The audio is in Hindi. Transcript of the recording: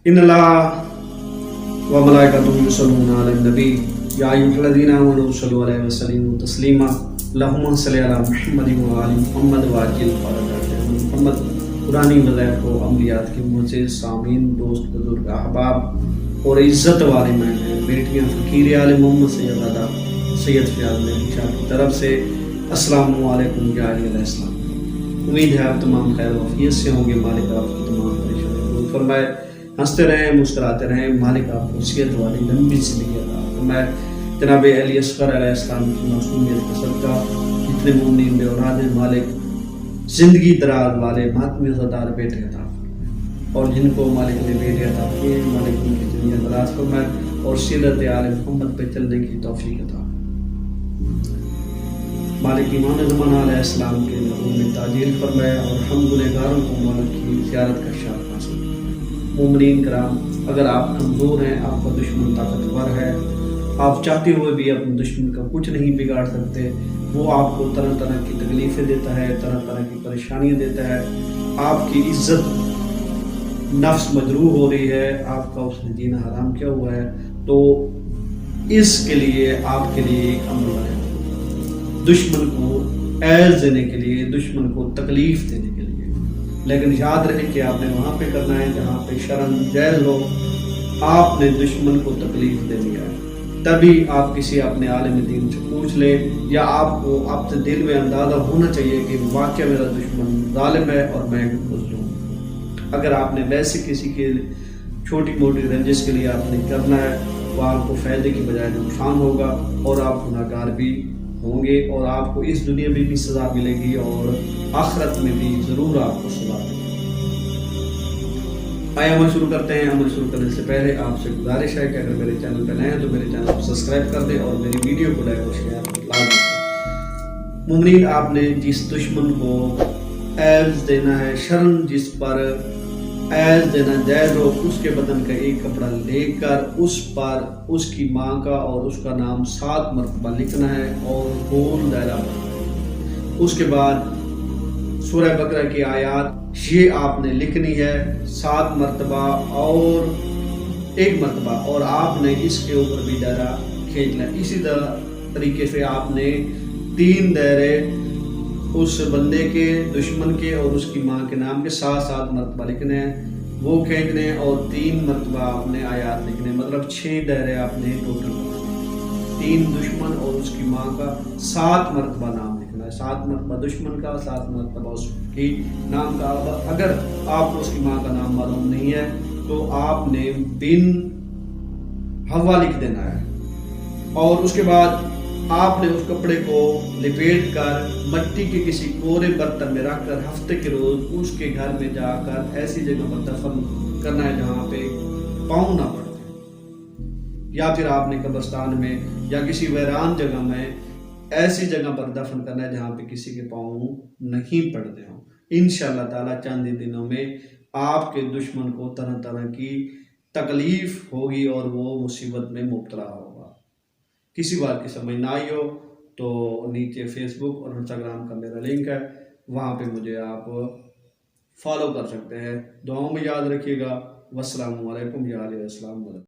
इन्नल्लाह व मलाइकतुहु युसल्लूना अलन नबी या अय्युहल्लज़ीना आमनू सल्लु अलैहि व सल्लिमू तस्लीमा अल्लाहुम्मा सल्लि अला मुहम्मदिन व आलि मुहम्मद व अज्जिल फरजात मुहम्मद। पुरानी वज़ाइफ को अमलियात की मुझसे सामीन, दोस्त, बुजुर्ग, अहबाब और इज़्ज़त वाले महमान, बेटियाँ, फ़कीर आले मोहम्मद सैयद फ़याज़ मेहदी शाह की तरफ से अस्सलामु अलैकुम या इस्लाम। उम्मीद है आप तमाम खैर वफ़ियत से होंगे। मालिक आपकी तमाम परेशानियां दूर फरमाए, हंसते रहें, मुस्कुराते रहें। मालिक आपको सेहत वाली लंबी ज़िंदगी अता फरमाए। जनाब अली असग़र अलैहिस्सलाम की मासूमियत का सदका जितने मोमिन बेऔलाद हैं, मालिक ज़िंदगी दराज वाले मातमी ज़दार बेटे अता फरमाए, और जिनको मालिक ने बेटे अता किए, मालिक उनकी ज़िंदगी दराज फरमाए और सीरत आले मोहम्मद पे चलने की तौफीक अता। मालिक इमाम ज़माना अलैहिस्सलाम के नज़र में ताजील फरमाए और हम गुनहगारों को मालिक की ज़ियारत का शर्फ हासिल फरमाए। मोमिनीन कराम, अगर आप कमज़ोर हैं, आपका दुश्मन ताकतवर है, आप चाहते हुए भी अपने दुश्मन का कुछ नहीं बिगाड़ सकते, वो आपको तरह तरह की तकलीफ़ें देता है, तरह तरह की परेशानियाँ देता है, आपकी इज़्ज़त नफ्स मजरूह हो रही है, आपका उसने जीना हराम किया हुआ है, तो इसके लिए आपके लिए एक अमल है, दुश्मन को ऐज़ देने के लिए, दुश्मन को तकलीफ़ देने के लिए। लेकिन याद रहे कि आपने वहाँ पे करना है जहाँ पे शर्म जायज़ हो। आपने दुश्मन को तकलीफ़ देनी है, तभी आप किसी अपने आलिम दीन से पूछ ले, या आपको आपसे दिल में अंदाज़ा होना चाहिए कि वाक़ई मेरा दुश्मन ज़ालिम है और मैं मज़लूम। अगर आपने वैसे किसी के छोटी मोटी रंजिश के लिए आपने करना है, वो आपको फ़ायदे की बजाय नुकसान होगा और आप गुनाहगार भी होंगे, और आपको इस दुनिया में भी सज़ा मिलेगी और आखिरत में भी ज़रूर आपको सज़ा मिलेगी। आइए अमल शुरू करते हैं। अमल शुरू करने से पहले आपसे गुजारिश है कि अगर मेरे चैनल पर नए हैं तो मेरे चैनल को सब्सक्राइब कर दें और मेरी वीडियो को लाइक और शेयर लाजमी करें। मुमनीन, आपने जिस दुश्मन को ऐज़ देना है, शर्म जिस पर ऐज़ देना जायज़ हो, उसके बदन का एक कपड़ा लेकर उस पर उसकी माँ का और उसका नाम 7 मरतबा लिखना है और गोल दायरा बनाना है। उसके बाद सूरह बकरा की आयत ये आपने लिखनी है 7 मरतबा और 1 मरतबा, और आपने इसके ऊपर भी दायरा खींचना है। इसी तरीके से आपने 3 दायरे उस बंदे के, दुश्मन के और उसकी माँ के नाम के 7-7 मरतबा लिखने हैं, वो खींचने हैं, और 3 मरतबा आपने आयात लिखने, मतलब 6 दायरे आपने टोटल बनाने। 3 दुश्मन और उसकी माँ का 7 मरतबा नाम लिखना है, 7 मरतबा दुश्मन का, 7 मरतबा उसकी नाम का। अगर आपको उसकी माँ का नाम मालूम नहीं है तो आपने बिन हवा लिख देना है, और उसके बाद आपने उस कपड़े को लिपेट कर मिट्टी के किसी कोरे बर्तन में रखकर हफ्ते के रोज उसके घर में जाकर ऐसी जगह पर दफन करना है जहाँ पे पाँव ना पड़ते, या फिर आपने कब्रिस्तान में या किसी वीरान जगह में ऐसी जगह पर दफन करना है जहाँ पे किसी के पाँव नहीं पड़ते हों। इंशाअल्लाह ताला चंद ही दिनों में आपके दुश्मन को तरह तरह की तकलीफ होगी और वो मुसीबत में मुब्तला होगा। किसी बात की समझ ना आई हो तो नीचे फेसबुक और इंस्टाग्राम का मेरा लिंक है, वहाँ पे मुझे आप फॉलो कर सकते हैं। दुआओं में याद रखिएगा। वस्सलामु अलैकुम या अस्सलाम।